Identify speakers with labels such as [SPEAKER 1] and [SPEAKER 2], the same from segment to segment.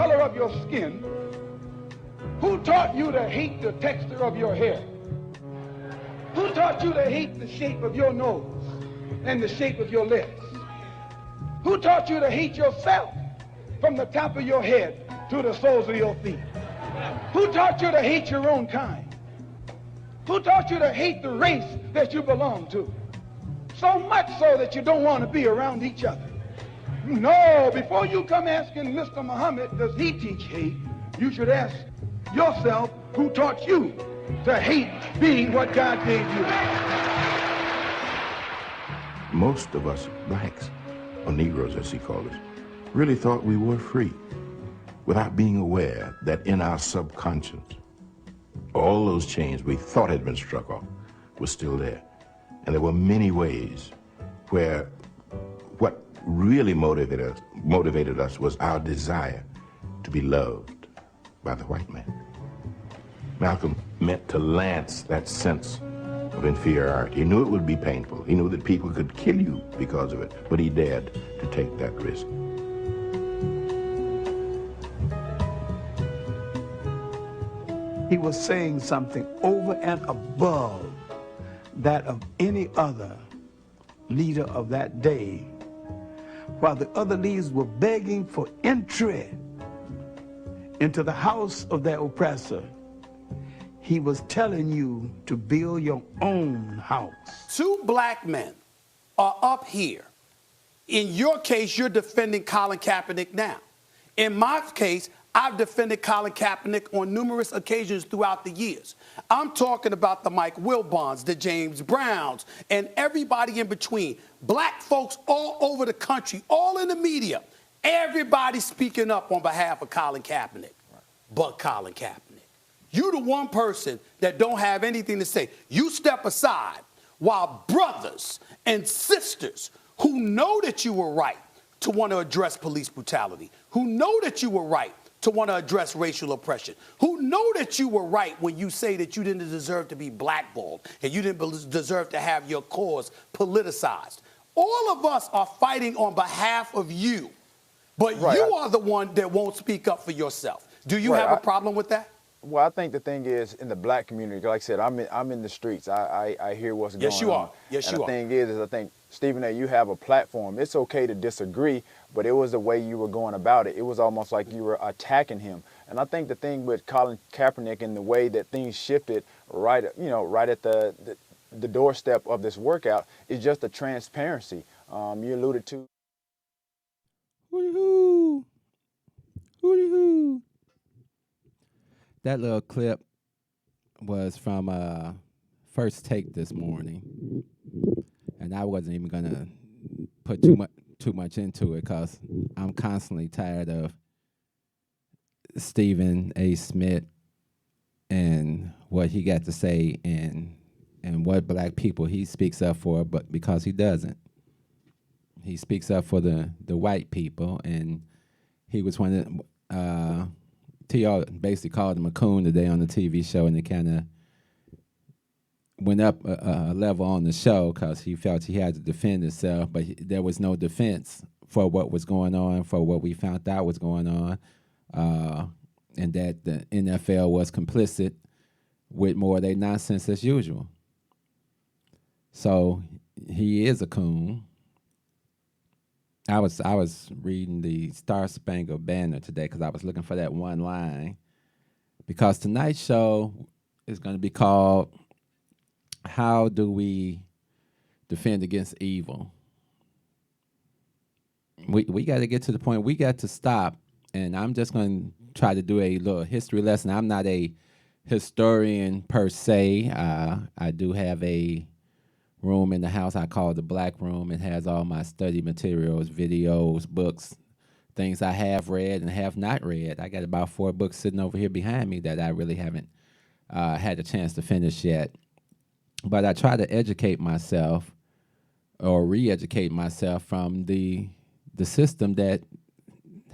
[SPEAKER 1] color of your skin? Who taught you to hate the texture of your hair? Who taught you to hate the shape of your nose and the shape of your lips? Who taught you to hate yourself from the top of your head to the soles of your feet? Who taught you to hate your own kind? Who taught you to hate the race that you belong to? So much so that you don't want to be around each other. No, before you come asking Mr. Muhammad, does he teach hate? You should ask yourself, who taught you to hate being what God gave you?
[SPEAKER 2] Most of us blacks, or Negroes as he called us, really thought we were free without being aware that in our subconscious, all those chains we thought had been struck off were still there. And there were many ways where what really motivated us was our desire to be loved by the white man. Malcolm meant to lance that sense of inferiority. He knew it would be painful. He knew that people could kill you because of it, but he dared to take that risk.
[SPEAKER 3] He was saying something over and above that of any other leader of that day. While the other leaders were begging for entry into the house of their oppressor, he was telling you to build your own house.
[SPEAKER 4] Two black men are up here. In your case, you're defending Colin Kaepernick now. In my case, I've defended Colin Kaepernick on numerous occasions throughout the years. I'm talking about the Mike Wilbons, the James Browns, and everybody in between. Black folks all over the country, all in the media, everybody speaking up on behalf of Colin Kaepernick. But Colin Kaepernick. You the one person that don't have anything to say. You step aside while brothers and sisters who know that you were right to want to address police brutality, who know that you were right to want to address racial oppression, who know that you were right when you say that you didn't deserve to be blackballed and you didn't deserve to have your cause politicized. All of us are fighting on behalf of you, but you are the one that won't speak up for yourself. Do you have a problem with that?
[SPEAKER 5] Well, I think the thing is, in the black community, like I said, I'm in the streets. I hear what's going on.
[SPEAKER 4] Yes, you are. Yes, you are.
[SPEAKER 5] The thing is I think, Stephen A., you have a platform. It's okay to disagree, but it was the way you were going about it. It was almost like you were attacking him. And I think the thing with Colin Kaepernick and the way that things shifted right at the doorstep of this workout is just the transparency. You alluded to.
[SPEAKER 6] Hooty-hoo. Hooty-hoo. That little clip was from First Take this morning, and I wasn't even gonna put too much into it because I'm constantly tired of Stephen A. Smith and what he got to say and what black people he speaks up for, but because he doesn't. He speaks up for the white people, and he was one of T.R. basically called him a coon today on the TV show, and it kind of went up a level on the show because he felt he had to defend himself, but there was no defense for what was going on, for what we found out was going on, and that the NFL was complicit with more of their nonsense as usual. So he is a coon. I was reading the Star Spangled Banner today because I was looking for that one line, because tonight's show is going to be called "How Do We Defend Against Evil?" We got to get to the point. We got to stop, and I'm just going to try to do a little history lesson. I'm not a historian per se. I do have a room in the house I call the Black Room. It has all my study materials, videos, books, things I have read and have not read. I got about 4 books sitting over here behind me that I really haven't had a chance to finish yet. But I try to educate myself or re-educate myself from the system that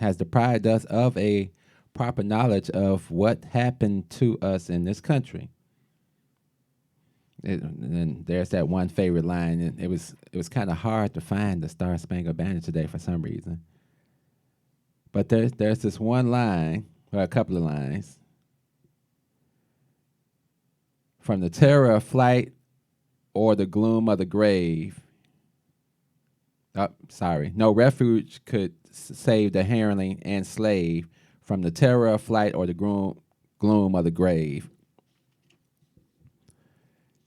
[SPEAKER 6] has deprived us of a proper knowledge of what happened to us in this country. And there's that one favorite line, and it was kind of hard to find the Star Spangled Banner today for some reason. But there's this one line, or a couple of lines. From the terror of flight or the gloom of the grave. No refuge could save the hireling and slave from the terror of flight or the gloom of the grave.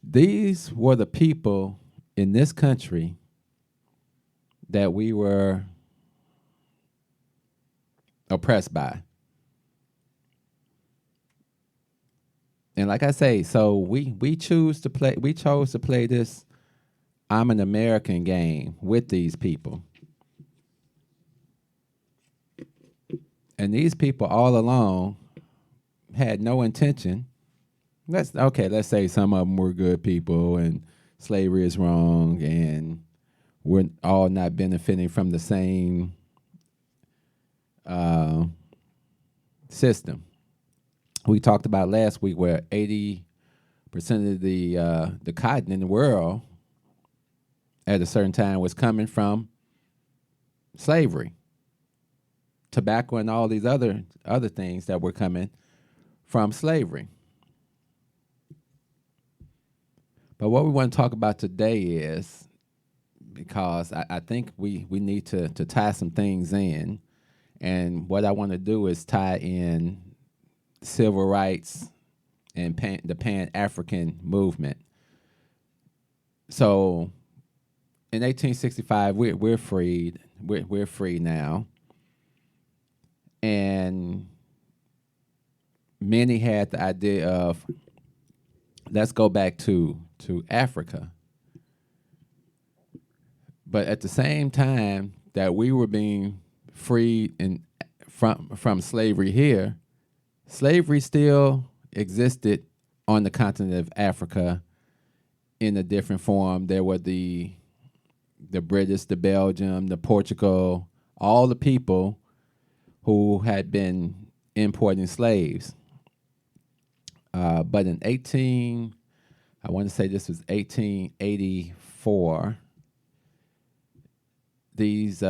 [SPEAKER 6] These were the people in this country that we were oppressed by. And like I say, so we chose to play this I'm an American game with these people. And these people all along had no intention. Let's say some of them were good people and slavery is wrong and we're all not benefiting from the same system. We talked about last week where 80% of the cotton in the world at a certain time was coming from slavery, tobacco, and all these other things that were coming from slavery. But what we want to talk about today is, because I think we need to tie some things in, and what I want to do is tie in civil rights and the Pan-African movement. So in 1865, we're freed. We're free now. And many had the idea of, let's go back to Africa. But at the same time that we were being freed from slavery here, slavery still existed on the continent of Africa in a different form. There were the British, the Belgium, the Portugal, all the people who had been importing slaves. But in 1884, these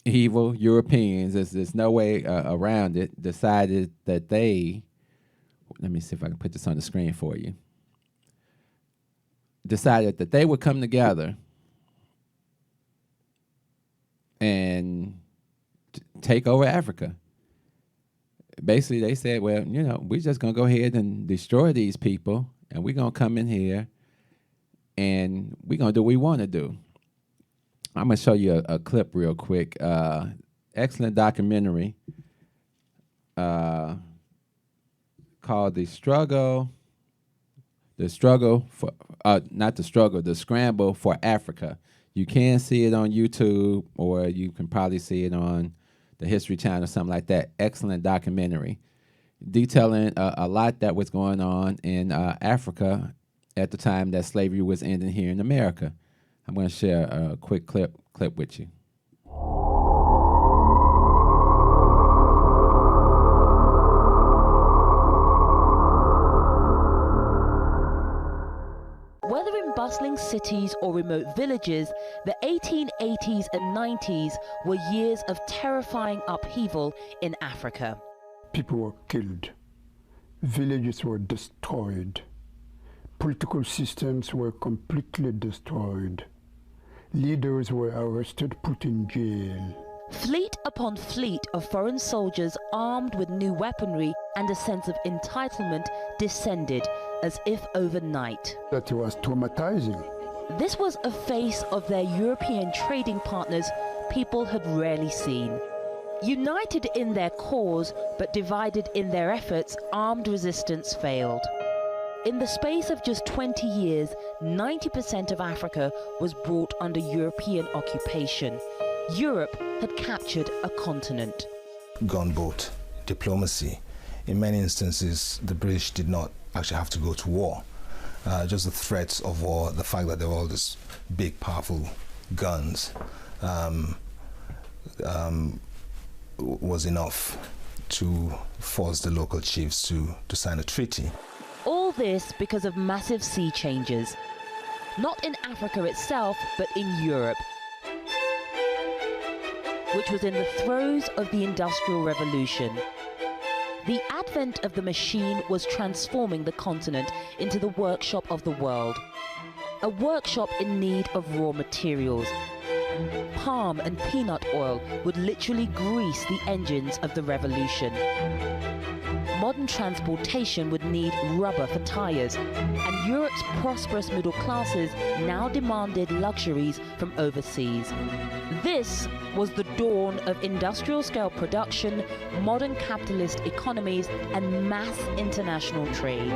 [SPEAKER 6] evil Europeans, there's no way around it, decided that let me see if I can put this on the screen for you, decided that they would come together and take over Africa. Basically, they said, well, we're just going to go ahead and destroy these people, and we're going to come in here, and we're going to do what we want to do. I'm going to show you a clip real quick. Excellent documentary called The Scramble for Africa. You can see it on YouTube, or you can probably see it on the History Channel or something like that. Excellent documentary detailing a lot that was going on in Africa at the time that slavery was ending here in America. I'm going to share a quick clip with you.
[SPEAKER 7] Whether in bustling cities or remote villages, the 1880s and 90s were years of terrifying upheaval in Africa.
[SPEAKER 8] People were killed. Villages were destroyed. Political systems were completely destroyed. Leaders were arrested, put in jail.
[SPEAKER 7] Fleet upon fleet of foreign soldiers armed with new weaponry and a sense of entitlement descended as if overnight.
[SPEAKER 8] That was traumatizing.
[SPEAKER 7] This was a face of their European trading partners people had rarely seen. United in their cause but divided in their efforts, armed resistance failed. In the space of just 20 years, 90% of Africa was brought under European occupation. Europe had captured a continent.
[SPEAKER 9] Gunboat diplomacy. In many instances, the British did not actually have to go to war. Just the threats of war, the fact that there were all these big, powerful guns was enough to force the local chiefs to sign a treaty.
[SPEAKER 7] All this because of massive sea changes. Not in Africa itself, but in Europe. which was in the throes of the Industrial Revolution. The advent of the machine was transforming the continent into the workshop of the world, a workshop in need of raw materials. Palm and peanut oil would literally grease the engines of the revolution. Modern transportation would need rubber for tires, and Europe's prosperous middle classes now demanded luxuries from overseas. This was the dawn of industrial-scale production, modern capitalist economies, and mass international trade.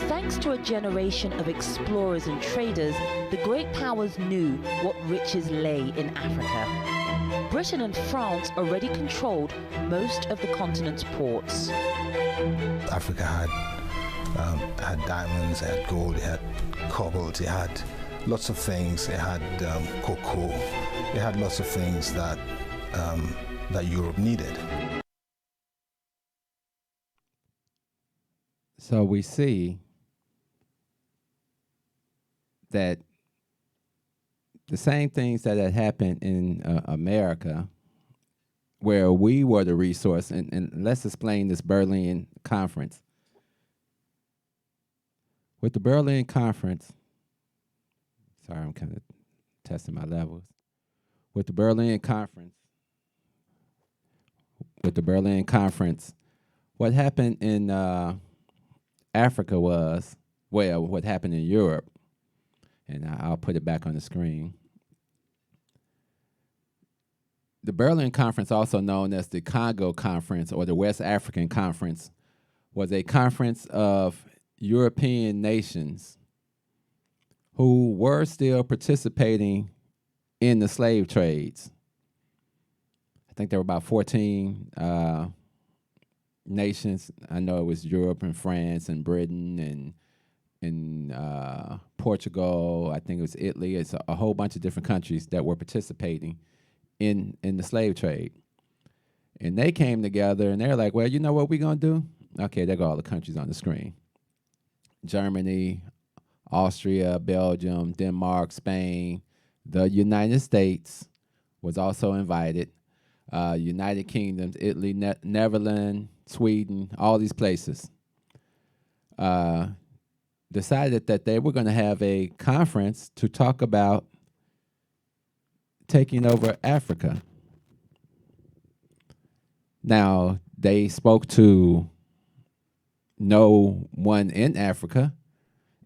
[SPEAKER 7] Thanks to a generation of explorers and traders, the great powers knew what riches lay in Africa. Britain and France already controlled most of the continent's ports.
[SPEAKER 9] Africa had diamonds, it had gold, it had cobalt, it had lots of things. It had cocoa. It had lots of things that that Europe needed.
[SPEAKER 6] So we see that the same things that had happened in America, where we were the resource, and let's explain this Berlin Conference. With the Berlin Conference, sorry, I'm kind of testing my levels. With the Berlin Conference, what happened in Africa was, well, what happened in Europe, and I'll put it back on the screen. The Berlin Conference, also known as the Congo Conference or the West African Conference, was a conference of European nations who were still participating in the slave trades. I think there were about 14 nations. I know it was Europe and France and Britain and Portugal. I think it was Italy. It's a whole bunch of different countries that were participating in the slave trade. And they came together and they're like, well, you know what we're going to do? Okay, there go all the countries on the screen. Germany, Austria, Belgium, Denmark, Spain, the United States was also invited. United Kingdom, Italy, Netherlands, Sweden, all these places decided that they were going to have a conference to talk about taking over Africa. Now, they spoke to no one in Africa,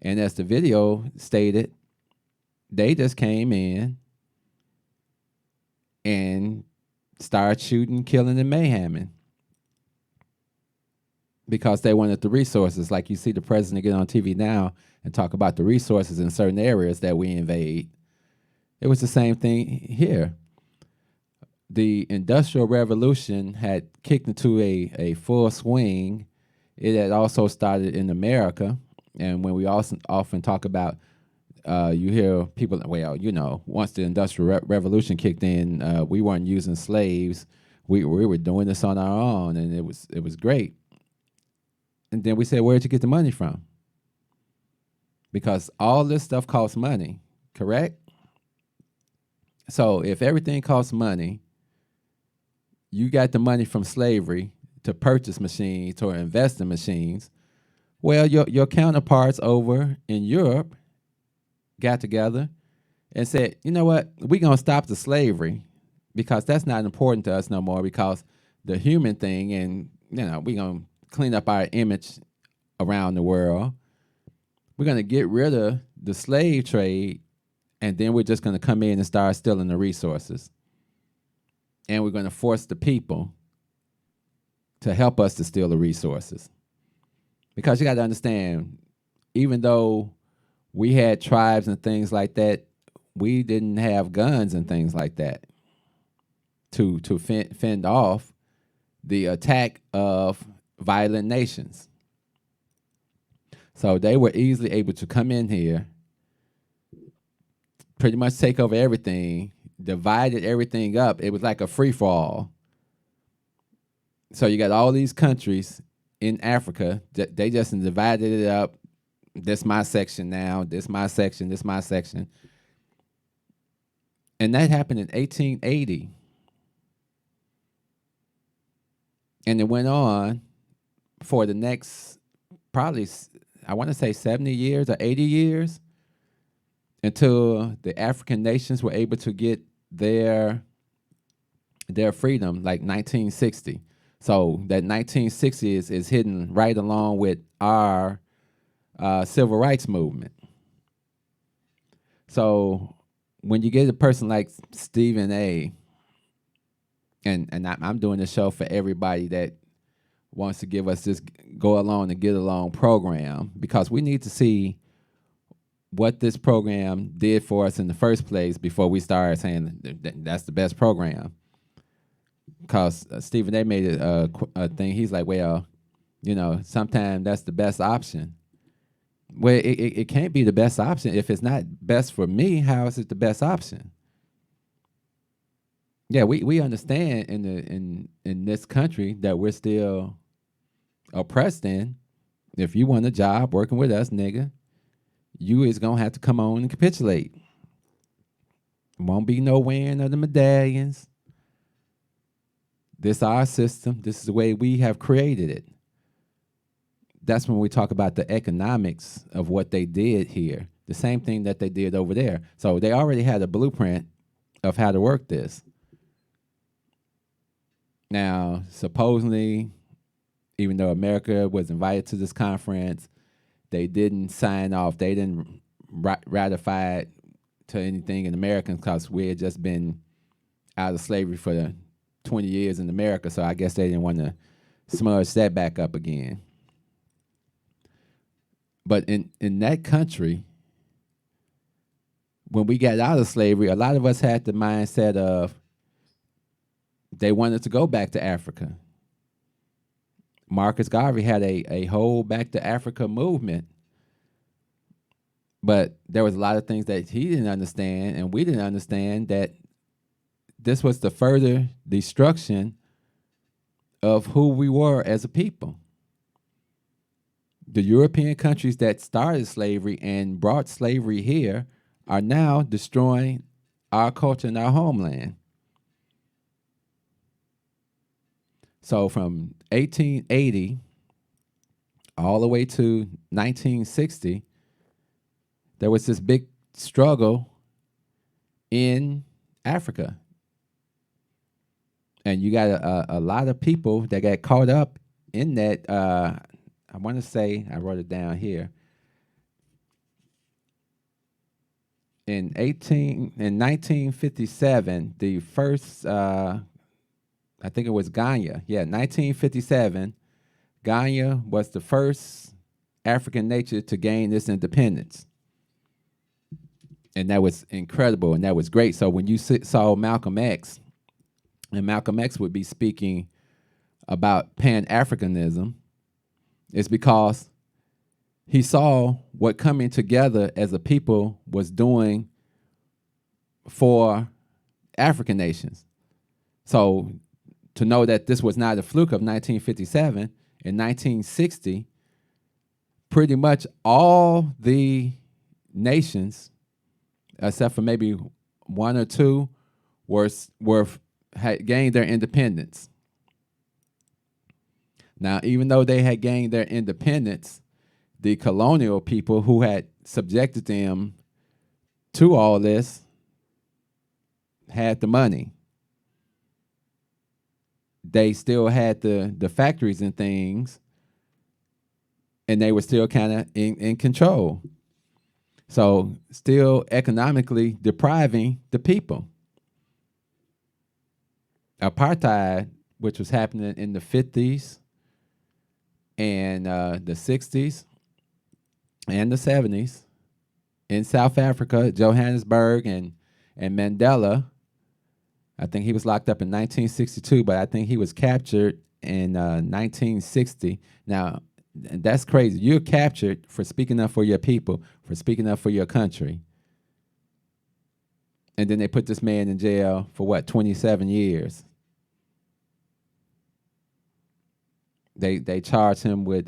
[SPEAKER 6] and as the video stated, they just came in and started shooting, killing, and mayheming because they wanted the resources. Like you see the president get on TV now and talk about the resources in certain areas that we invade. It was the same thing here. The Industrial Revolution had kicked into a full swing. It had also started in America. And when we also often talk about, you hear people, well, you know, once the Industrial Revolution kicked in, we weren't using slaves. We were doing this on our own, and it was great. And then we said, where'd you get the money from? Because all this stuff costs money, correct? So if everything costs money, you got the money from slavery to purchase machines or invest in machines. Well, your counterparts over in Europe got together and said, you know what, we're going to stop the slavery because that's not important to us no more because the human thing, and, you know, we're going to clean up our image around the world. We're going to get rid of the slave trade, and then we're just going to come in and start stealing the resources. And we're going to force the people to help us to steal the resources. Because you got to understand, even though we had tribes and things like that, we didn't have guns and things like that to fend off the attack of violent nations. So they were easily able to come in here, pretty much take over everything, divided everything up. It was like a free-for-all. So you got all these countries in Africa, they just divided it up. This my section now, this my section, this my section. And that happened in 1880. And it went on for the next probably, I want to say 70 years or 80 years until the African nations were able to get their freedom, like 1960. So that 1960 is hidden right along with our civil rights movement. So when you get a person like Stephen A., and I'm doing this show for everybody that wants to give us this go along and get along program, because we need to see what this program did for us in the first place before we start saying that's the best program. Because Stephen A. made a thing. He's like, well, you know, sometimes that's the best option. Well, it can't be the best option. If it's not best for me, how is it the best option? Yeah, we understand in this country that we're still oppressed in. If you want a job working with us, nigga, you is gonna have to come on and capitulate. Won't be no wearing of the medallions. This our system. This is the way we have created it. That's when we talk about the economics of what they did here. The same thing that they did over there. So they already had a blueprint of how to work this. Now, supposedly, even though America was invited to this conference, they didn't sign off. They didn't ratify it to anything in America because we had just been out of slavery for 20 years in America. So I guess they didn't want to smudge that back up again. But in that country, when we got out of slavery, a lot of us had the mindset of they wanted to go back to Africa. Marcus Garvey had a whole Back to Africa movement. But there was a lot of things that he didn't understand, and we didn't understand, that this was the further destruction of who we were as a people. The European countries that started slavery and brought slavery here are now destroying our culture and our homeland. So from 1880 all the way to 1960, there was this big struggle in Africa. And you got a lot of people that got caught up in that. I want to say, I wrote it down here. In 1957, the first, I think it was Ghana. Yeah, 1957, Ghana was the first African nation to gain its independence. And that was incredible, and that was great. So when you saw Malcolm X, and Malcolm X would be speaking about Pan-Africanism, it's because he saw what coming together as a people was doing for African nations. So to know that this was not a fluke of 1957, in 1960, pretty much all the nations, except for maybe one or two, had gained their independence. Now, even though they had gained their independence, the colonial people who had subjected them to all this had the money. They still had the factories and things, and they were still kind of in control. So still economically depriving the people. Apartheid, which was happening in the 50s and the 60s and the 70s in South Africa, Johannesburg, and Mandela. I think he was locked up in 1962, but I think he was captured in 1960. Now, that's crazy. You're captured for speaking up for your people, for speaking up for your country. And then they put this man in jail for what, 27 years? They charged him with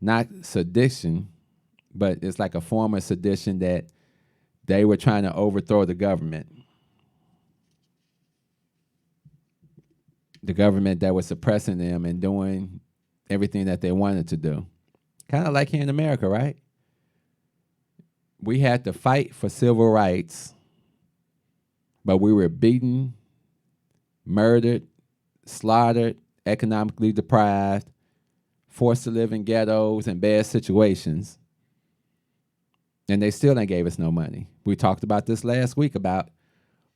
[SPEAKER 6] not sedition, but it's like a form of sedition that they were trying to overthrow the government. the government that was suppressing them and doing everything that they wanted to do. Kind of like here in America, right? We had to fight for civil rights, but we were beaten, murdered, slaughtered, economically deprived, forced to live in ghettos and bad situations, and they still ain't gave us no money. We talked about this last week about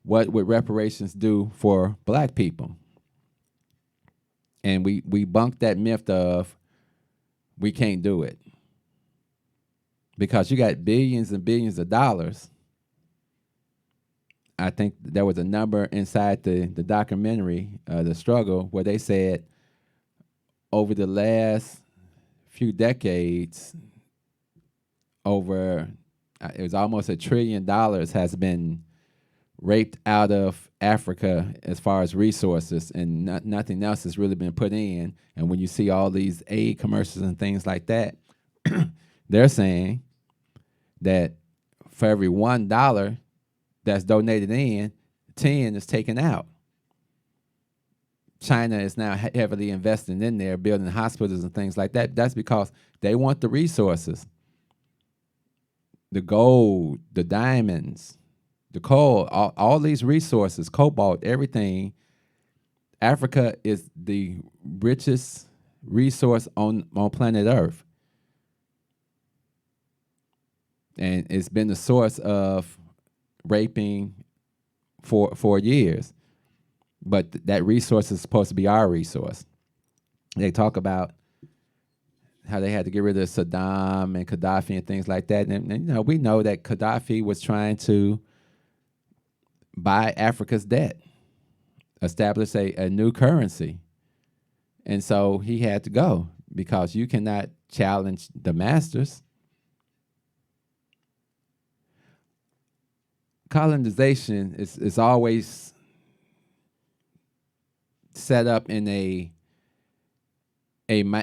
[SPEAKER 6] what would reparations do for black people. And we bunked that myth of we can't do it. Because you got billions and billions of dollars. I think there was a number inside the documentary, The Struggle, where they said over the last few decades, it was almost $1 trillion has been raped out of Africa as far as resources, and nothing else has really been put in. And when you see all these aid commercials and things like that, they're saying that for every $1 that's donated in, 10 is taken out. China is now heavily investing in there, building hospitals and things like that. That's because they want the resources. The gold, the diamonds, the coal, all these resources, cobalt, everything. Africa is the richest resource on planet Earth. And it's been the source of raping for years. But that resource is supposed to be our resource. They talk about how they had to get rid of Saddam and Gaddafi and things like that. And we know that Gaddafi was trying to buy Africa's debt, establish a new currency. And so he had to go because you cannot challenge the masters. Colonization is always set up in a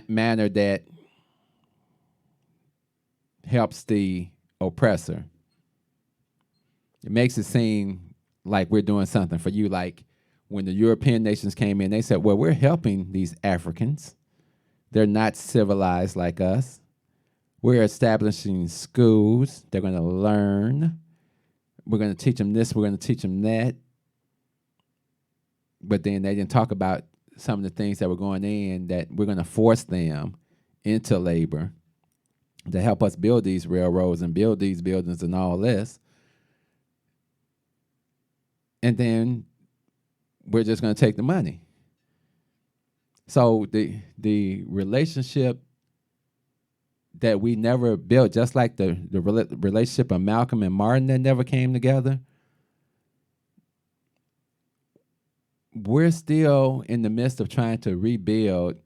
[SPEAKER 6] manner that helps the oppressor. It makes it seem like we're doing something for you. Like when the European nations came in, they said, well, we're helping these Africans. They're not civilized like us. We're establishing schools. They're going to learn. We're going to teach them this. We're going to teach them that. But then they didn't talk about some of the things that were going in, that we're going to force them into labor to help us build these railroads and build these buildings and all this. And then we're just going to take the money. So the relationship that we never built, just like the relationship of Malcolm and Martin that never came together, we're still in the midst of trying to rebuild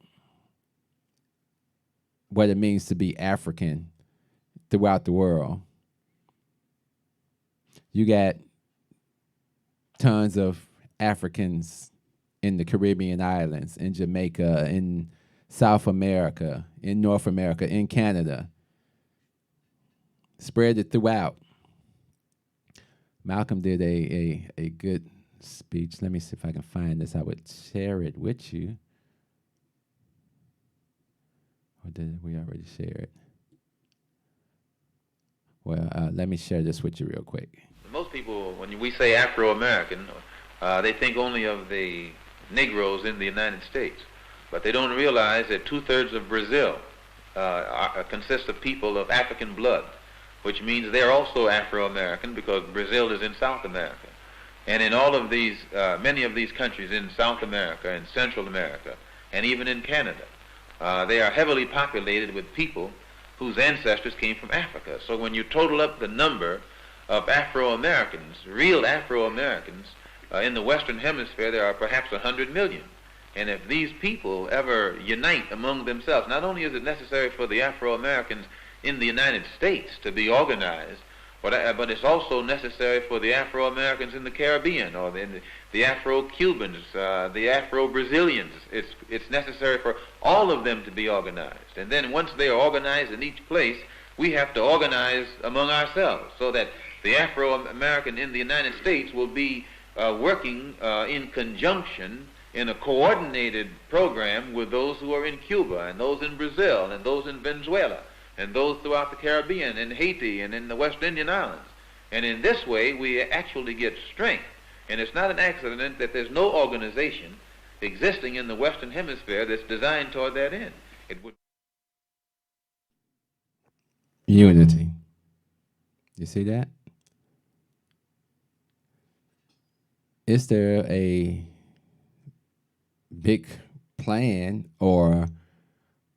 [SPEAKER 6] what it means to be African throughout the world. You got tons of Africans in the Caribbean islands, in Jamaica, in South America, in North America, in Canada. Spread it throughout. Malcolm did a good speech. Let me see if I can find this. I would share it with you. Or did we already share it? Well, let me share this with you real quick.
[SPEAKER 10] Most people, when we say Afro-American, they think only of the Negroes in the United States. But they don't realize that 2/3 of Brazil consists of people of African blood, which means they're also Afro-American because Brazil is in South America. And in all of these, many of these countries in South America and Central America, and even in Canada, they are heavily populated with people whose ancestors came from Africa. So when you total up the number of Afro-Americans, real Afro-Americans, in the Western Hemisphere, there are perhaps 100 million. And if these people ever unite among themselves, not only is it necessary for the Afro-Americans in the United States to be organized, but it's also necessary for the Afro-Americans in the Caribbean, or the Afro-Cubans, the Afro-Brazilians. It's necessary for all of them to be organized. And then once they are organized in each place, we have to organize among ourselves so that the Afro-American in the United States will be working in conjunction in a coordinated program with those who are in Cuba and those in Brazil and those in Venezuela and those throughout the Caribbean and Haiti and in the West Indian Islands. And in this way, we actually get strength. And it's not an accident that there's no organization existing in the Western Hemisphere that's designed toward that end. It would
[SPEAKER 6] Unity. You see that? Is there a big plan, or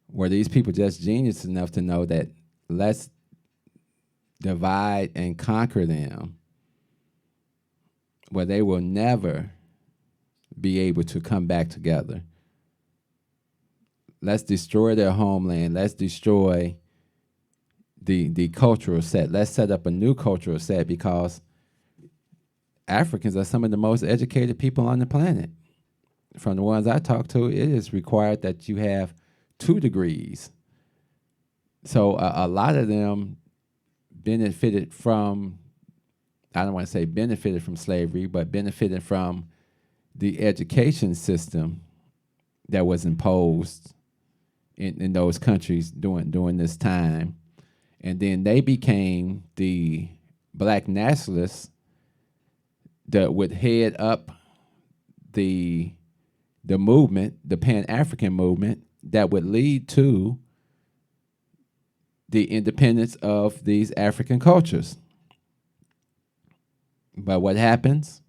[SPEAKER 6] were these people just genius enough to know that let's divide and conquer them, where they will never be able to come back together? Let's destroy their homeland. Let's destroy the cultural set. Let's set up a new cultural set, because Africans are some of the most educated people on the planet. From the ones I talk to, it is required that you have 2 degrees. So a lot of them benefited from, I don't want to say benefited from slavery, but benefited from the education system that was imposed in those countries during this time. And then they became the black nationalists that would head up the movement, the Pan-African movement, that would lead to the independence of these African cultures. But what happens?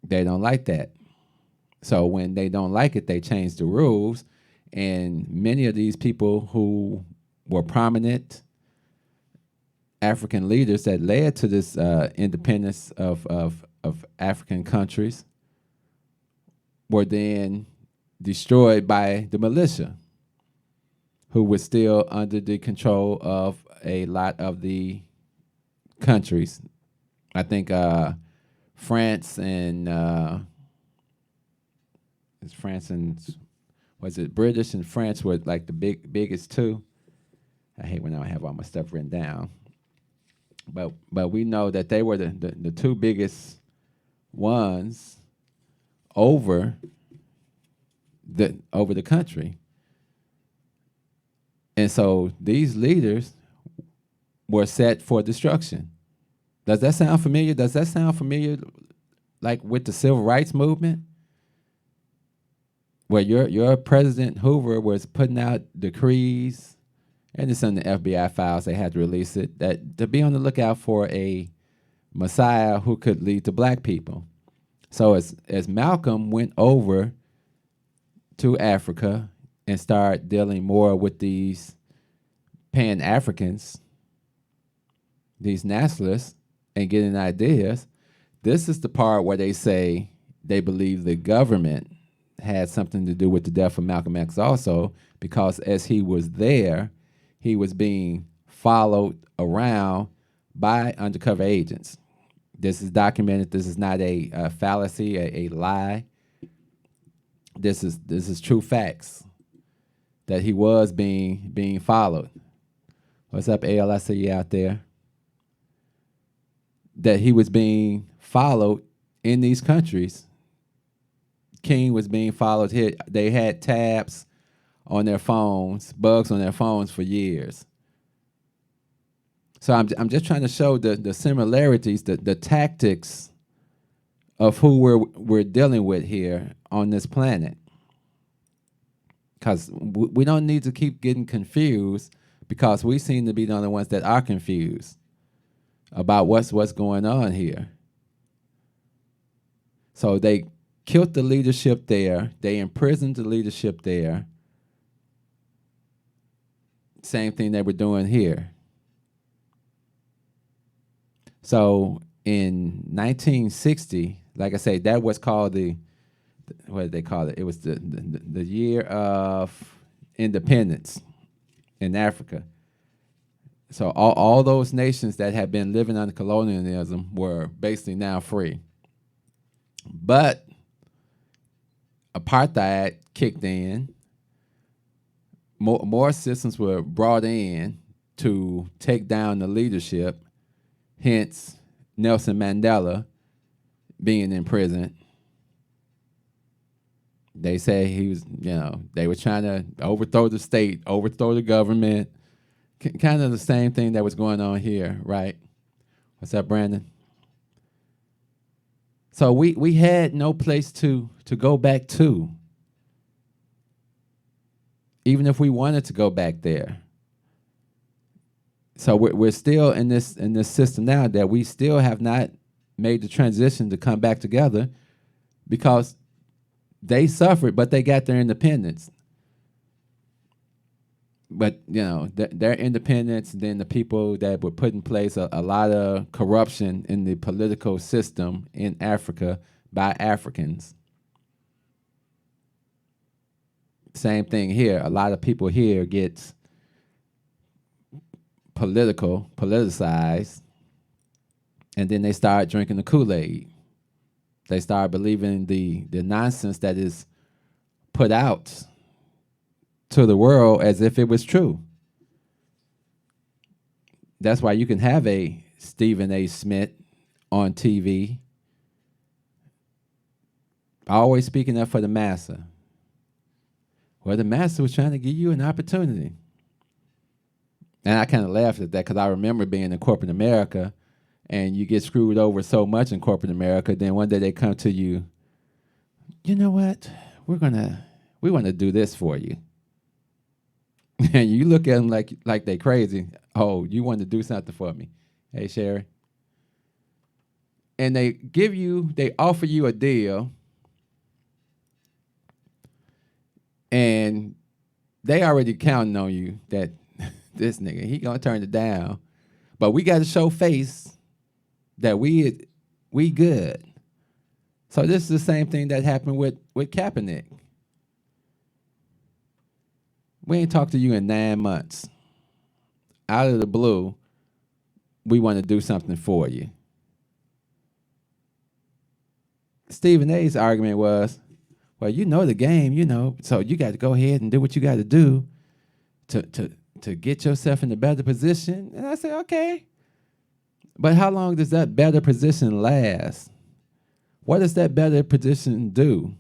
[SPEAKER 6] They don't like that. So when they don't like it, they change the rules. And many of these people who were prominent African leaders that led to this independence of African countries were then destroyed by the militia, who was still under the control of a lot of the countries. I think France and was it British and France were like the biggest two. I hate when I don't have all my stuff written down. But we know that they were the 2 biggest ones over the country. And so these leaders were set for destruction. Does that sound familiar? Does that sound familiar like with the civil rights movement? Where your President Hoover was putting out decrees, and it's in the FBI files, they had to release it, that to be on the lookout for a Messiah who could lead to black people. So as Malcolm went over to Africa and started dealing more with these Pan-Africans, these nationalists, and getting ideas, this is the part where they say they believe the government had something to do with the death of Malcolm X also, because as he was there, he was being followed around by undercover agents. This is documented. This is not a fallacy, a lie. This is true facts, that he was being followed. What's up, AL? I see you out there. That he was being followed in these countries. King was being followed here. They had tabs on their phones, bugs on their phones for years. So I'm just trying to show the similarities, the tactics of who we're dealing with here on this planet. Because we don't need to keep getting confused, because we seem to be the only ones that are confused about what's going on here. So they killed the leadership there. They imprisoned the leadership there. Same thing they were doing here. So in 1960, like I say, that was called what did they call it? It was the year of independence in Africa. So all those nations that had been living under colonialism were basically now free. But apartheid kicked in. More systems were brought in to take down the leadership, hence Nelson Mandela being in prison They say he was, they were trying to overthrow the state, overthrow the government. Kind of the same thing that was going on here, right? What's up, Brandon? So we had no place to go back to, even if we wanted to go back there. So we're still in this system now that we still have not made the transition to come back together, because they suffered, but they got their independence. But their independence, then the people that were put in place a lot of corruption in the political system in Africa by Africans. Same thing here. A lot of people here get politicized, and then they start drinking the Kool-Aid. They start believing the nonsense that is put out to the world as if it was true. That's why you can have a Stephen A. Smith on TV, always speaking up for the massa. Well, the master was trying to give you an opportunity. And I kind of laughed at that, because I remember being in corporate America, and you get screwed over so much in corporate America, then one day they come to you, you know what, we want to do this for you. And you look at them like they crazy. Oh, you want to do something for me. Hey, Sherry. And they offer you a deal, and they already counting on you that this nigga, he gonna turn it down. But we got to show face that we good. So this is the same thing that happened with Kaepernick. We ain't talked to you in 9 months. Out of the blue, we want to do something for you. Stephen A's argument was, well, you know the game, so you got to go ahead and do what you got to do to get yourself in a better position. And I said, okay. But how long does that better position last? What does that better position do?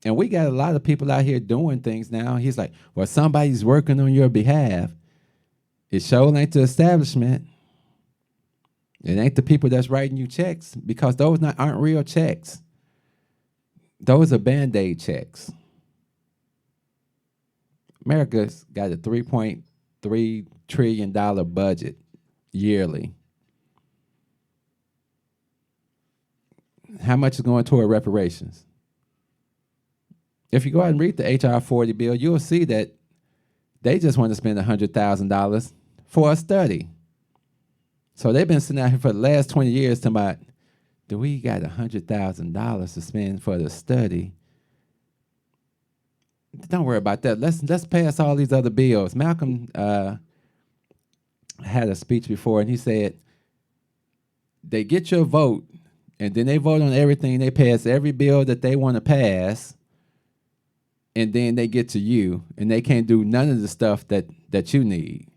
[SPEAKER 6] And we got a lot of people out here doing things now. He's like, well, somebody's working on your behalf. It sure ain't the establishment. It ain't the people that's writing you checks, because those aren't real checks. Those are Band-Aid checks. America's got a $3.3 trillion budget yearly. How much is going toward reparations? If you go out and read the H.R. 40 bill, you'll see that they just want to spend $100,000 for a study. So they've been sitting out here for the last 20 years talking about, do we got $100,000 to spend for the study? Don't worry about that. Let's pass all these other bills. Malcolm had a speech before, and he said, they get your vote, and then they vote on everything. They pass every bill that they want to pass, and then they get to you, and they can't do none of the stuff that you need.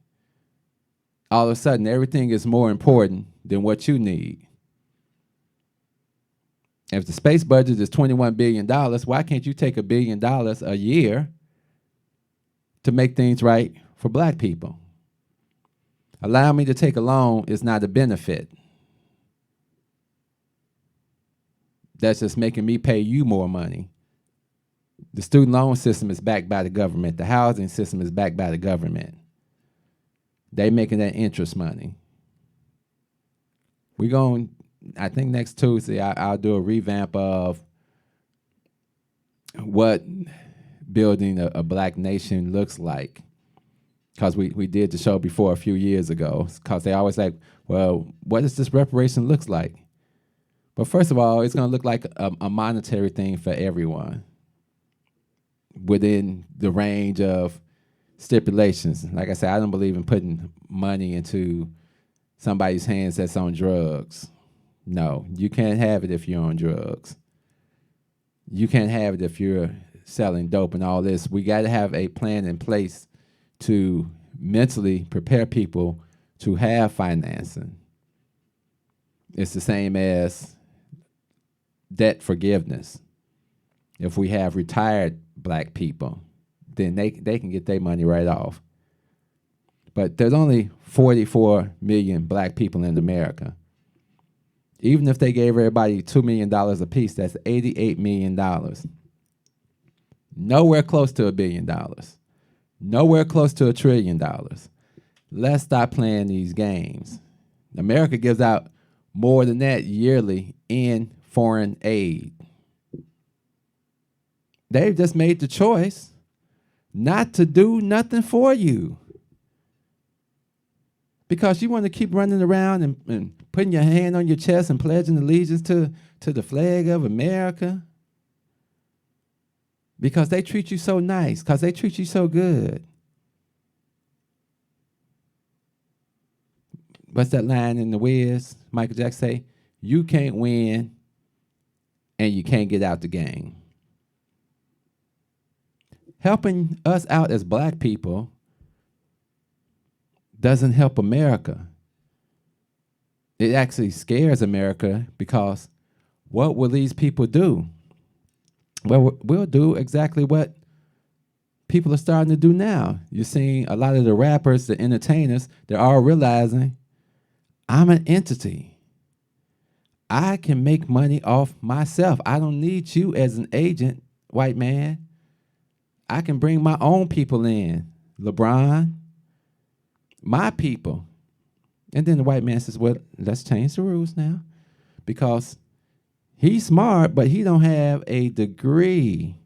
[SPEAKER 6] All of a sudden, everything is more important than what you need. If the space budget is $21 billion, why can't you take $1 billion a year to make things right for black people? Allow me to take a loan is not a benefit. That's just making me pay you more money. The student loan system is backed by the government. The housing system is backed by the government. They making that interest money. I think next Tuesday I'll do a revamp of what building a black nation looks like. Because we did the show before a few years ago. Because they always like, well, what does this reparation looks like? But first of all, it's going to look like a monetary thing for everyone within the range of stipulations. Like I said, I don't believe in putting money into somebody's hands that's on drugs. No, you can't have it if you're on drugs. You can't have it if you're selling dope and all this. We got to have a plan in place to mentally prepare people to have financing. It's the same as debt forgiveness. If we have retired black people, then they can get their money right off. But there's only 44 million black people in America. Even if they gave everybody $2 million apiece, that's $88 million. Nowhere close to $1 billion. Nowhere close to $1 trillion. Let's stop playing these games. America gives out more than that yearly in foreign aid. They've just made the choice not to do nothing for you. Because you want to keep running around and putting your hand on your chest and pledging allegiance to the flag of America. Because they treat you so nice, because they treat you so good. What's that line in The Wiz? Michael Jackson say, you can't win and you can't get out the game. Helping us out as black people doesn't help America. It actually scares America because what will these people do? Well, we'll do exactly what people are starting to do now. You're seeing a lot of the rappers, the entertainers, they're all realizing, I'm an entity. I can make money off myself. I don't need you as an agent, white man. I can bring my own people in. LeBron, my people. And then the white man says, well, let's change the rules now. Because he's smart, but he don't have a degree.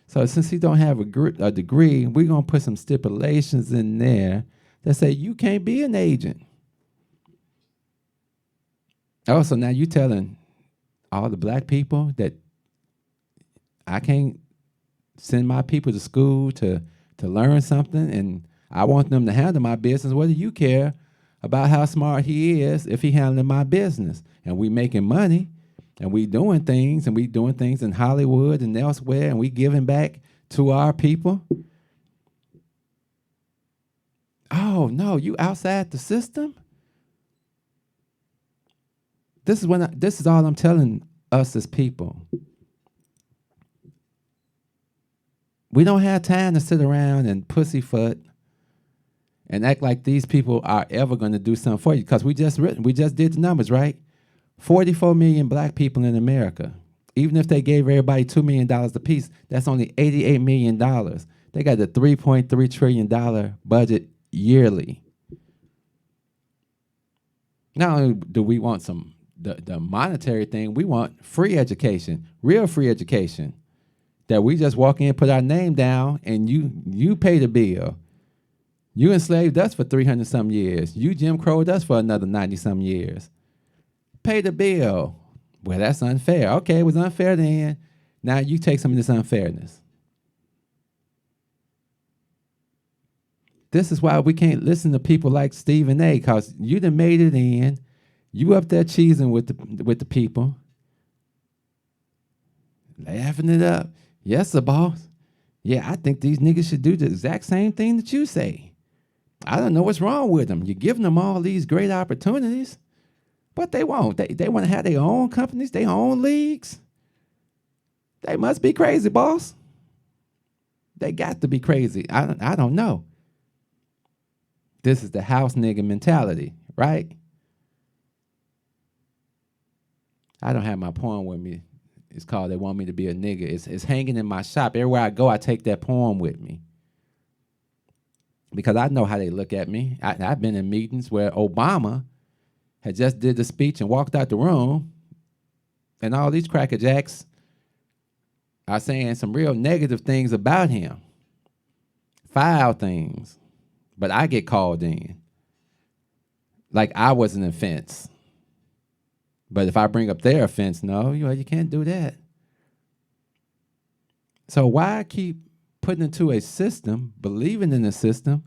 [SPEAKER 6] So since he don't have a degree, we're going to put some stipulations in there that say you can't be an agent. Oh, so now you telling all the black people that I can't send my people to school to learn something, and I want them to handle my business. What do you care about how smart he is if he handling my business? And we making money, and we doing things in Hollywood and elsewhere, and we giving back to our people. Oh no, you outside the system? This is all I'm telling us as people. We don't have time to sit around and pussyfoot and act like these people are ever going to do something for you, because we just did the numbers, right? 44 million black people in America. Even if they gave everybody $2 million apiece, that's only $88 million. They got the $3.3 trillion budget yearly. Not only do we want the monetary thing, we want free education, real free education. That we just walk in, put our name down, and you pay the bill. You enslaved us for 300-some years. You Jim Crowed us for another 90-some years. Pay the bill. Well, that's unfair. Okay, it was unfair then. Now you take some of this unfairness. This is why we can't listen to people like Stephen A., because you done made it in. You up there cheesing with the people. Laughing it up. Yes, sir, boss. Yeah, I think these niggas should do the exact same thing that you say. I don't know what's wrong with them. You're giving them all these great opportunities, but they won't. They want to have their own companies, their own leagues. They must be crazy, boss. They got to be crazy. I don't know. This is the house nigga mentality, right? I don't have my poem with me. It's called They Want Me to Be a Nigga. It's hanging in my shop. Everywhere I go, I take that poem with me. Because I know how they look at me. I've been in meetings where Obama had just did the speech and walked out the room, and all these crackerjacks are saying some real negative things about him. Foul things. But I get called in. Like I was an offense. But if I bring up their offense, no, you can't do that. So why keep putting into a system, believing in a system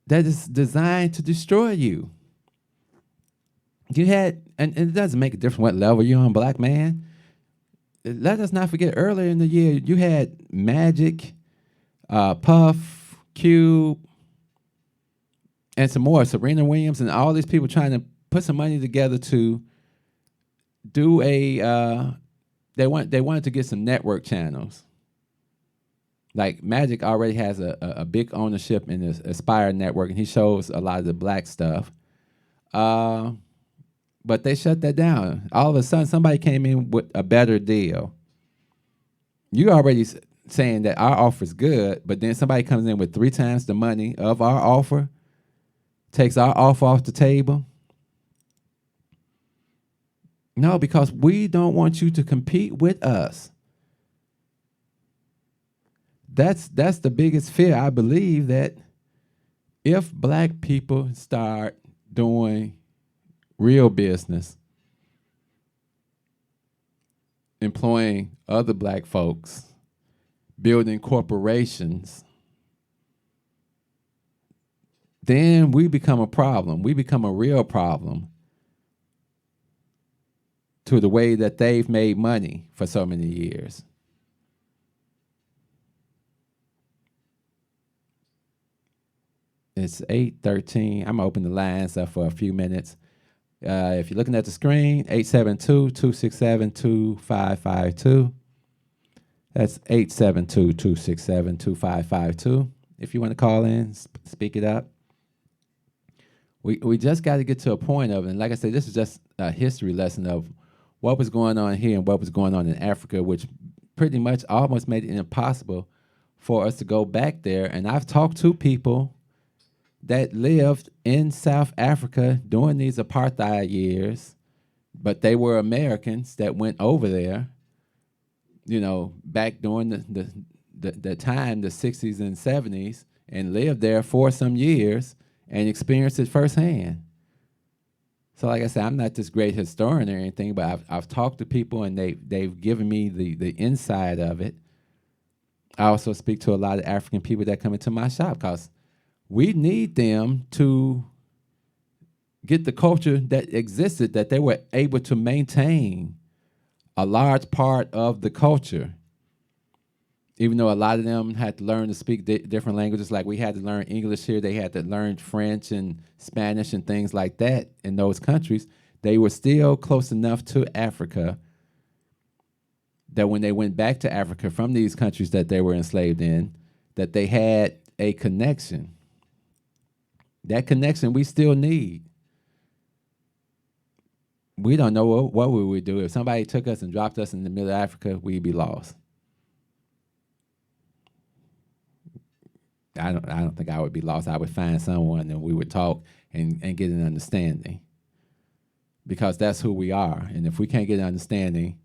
[SPEAKER 6] that is designed to destroy you? You had, and it doesn't make a difference what level you're on, black man. Let us not forget earlier in the year, you had Magic, Puff, Cube, and some more, Serena Williams, and all these people trying to put some money together to do a they wanted to get some network channels. Like Magic already has a big ownership in the Aspire network, and he shows a lot of the black stuff. But they shut that down. All of a sudden, somebody came in with a better deal. You already saying that our offer is good, but then somebody comes in with 3 times the money of our offer, takes our offer off the table. No, because we don't want you to compete with us. That's the biggest fear, I believe, that if black people start doing real business, employing other black folks, building corporations, then we become a problem. We become a real problem to the way that they've made money for so many years. It's 8:13. I'm going to open the lines up for a few minutes. If you're looking at the screen, 872-267-2552. That's 872-267-2552. If you want to call in, speak it up. We just got to get to a point of, and like I said, this is just a history lesson of what was going on here and what was going on in Africa, which pretty much almost made it impossible for us to go back there. And I've talked to people that lived in South Africa during these apartheid years, but they were Americans that went over there, you know, back during the time, the 60s and 70s, and lived there for some years and experienced it firsthand. So like I said, I'm not this great historian or anything, but I've talked to people and they've given me the inside of it. I also speak to a lot of African people that come into my shop because we need them to get the culture that existed, that they were able to maintain a large part of the culture. Even though a lot of them had to learn to speak different languages, like we had to learn English here, they had to learn French and Spanish and things like that in those countries, they were still close enough to Africa that when they went back to Africa from these countries that they were enslaved in, that they had a connection. That connection we still need. We don't know what we would do. If somebody took us and dropped us in the middle of Africa, we'd be lost. I don't think I would be lost. I would find someone and we would talk and get an understanding. Because that's who we are. And if we can't get an understanding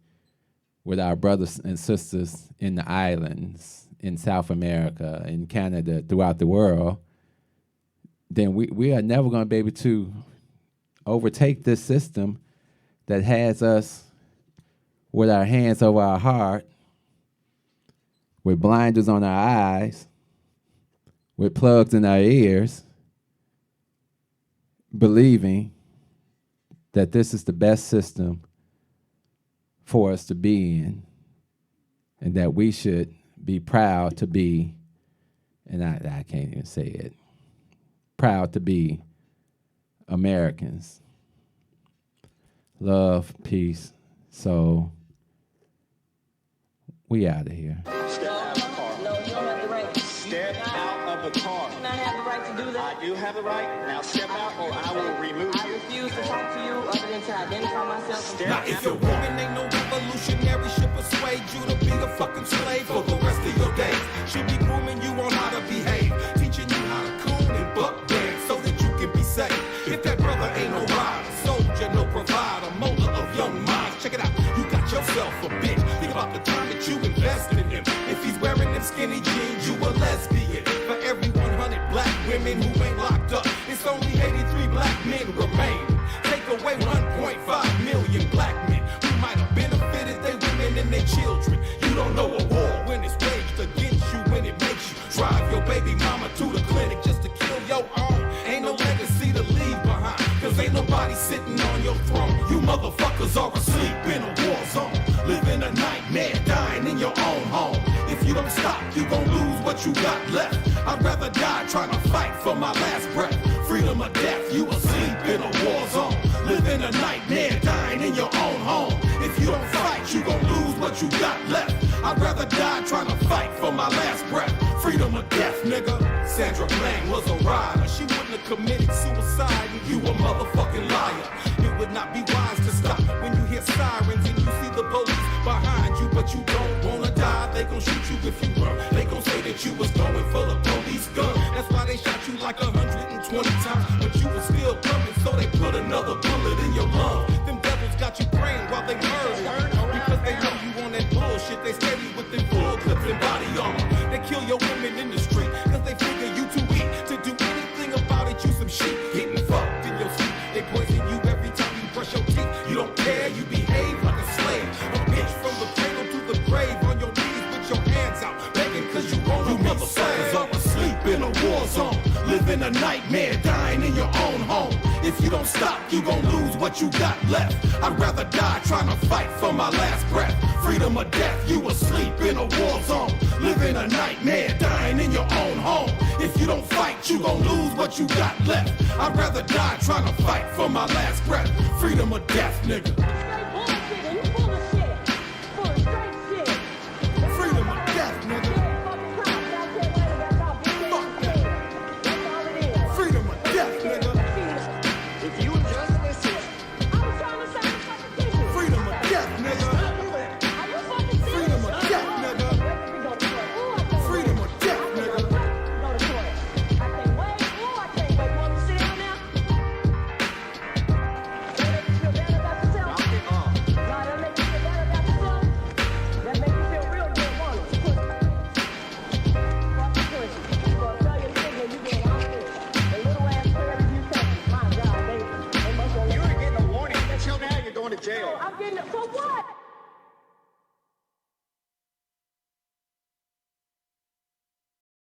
[SPEAKER 6] with our brothers and sisters in the islands, in South America, in Canada, throughout the world, then we are never going to be able to overtake this system that has us with our hands over our heart, with blinders on our eyes, with plugs in our ears, believing that this is the best system for us to be in and that we should be proud to be, and I can't even say it, proud to be Americans. Love, peace. So we out of here.
[SPEAKER 11] Step out of the car.
[SPEAKER 12] No, you don't have the right.
[SPEAKER 11] Step out of the car.
[SPEAKER 12] You do not have the right to do that.
[SPEAKER 11] I do have the right. Now step out or I will remove
[SPEAKER 12] I
[SPEAKER 11] you.
[SPEAKER 12] refuse to talk to you other than to identify myself.
[SPEAKER 11] Step
[SPEAKER 13] If you're woman ain't no revolutionary, should persuade you to be a fucking slave for the rest of your days. Should be grooming you on how to behave, teaching you how to coon and buck dance so that you can be safe. If that brother ain't no rider, soldier, no provider, molder of young minds, check it out, you got yourself a bitch. Think about the time that you invested in him. If he's wearing them skinny jeans, you a lesbian. For every 100 black women who ain't locked up, it's only 83 black men remain. Take away 1.5 million black men who might have benefited their women and their children. You don't know a war when it's waged against you, when it makes you drive your baby mama to the clinic just to kill your own. Ain't no legacy to leave behind, cause ain't nobody sitting on your throne. You motherfuckers are asleep in a war zone, living a nightmare, dying in your own home. If you don't stop, you gon' lose what you got left. I'd rather die trying to fight for my last breath. Freedom or death, you asleep in a war zone, living a nightmare, dying in your own home. If you don't fight, you gon' lose what what you got left. I'd rather die trying to fight for my last breath. Freedom or death, nigga. Sandra Bland was a rider. She wouldn't have committed suicide. You a motherfucking liar. It would not be wise to stop when you hear sirens and you see the police behind you, but you don't wanna die. They gon' shoot you if you run. They gon' say that you was going for the police gun. That's why they shot you like 120 times, but you was still coming, so they put another bullet in your lung. Them devils got you praying while they murder, because they know you on that bullshit. They steady with them full clips and body armor. They kill your women in the street, cause they figure you too weak to do anything about it. You some shit, getting fucked in your sleep. They poison you every time you brush your teeth. You don't care, you behave like a slave. A bitch from the cradle to the grave, on your knees with your hands out, begging cause you wanna be saved. Are asleep in a war zone, living a nightmare, dying in your own home. If you don't stop, you gon' lose what you got left. I'd rather die trying to fight for my last breath. Freedom or death, you asleep in a war zone, living a nightmare, dying in your own home. If you don't fight, you gon' lose what you got left. I'd rather die trying to fight for my last breath. Freedom or death, nigga. Freedom or death, nigga. Fuck that. Freedom or death, nigga.
[SPEAKER 11] If you would just listen.
[SPEAKER 13] Freedom or death, nigga. Freedom or death, nigga. Freedom or death, nigga.
[SPEAKER 11] You were getting a warning. Until now, you're going to jail.
[SPEAKER 12] I'm getting it. For what?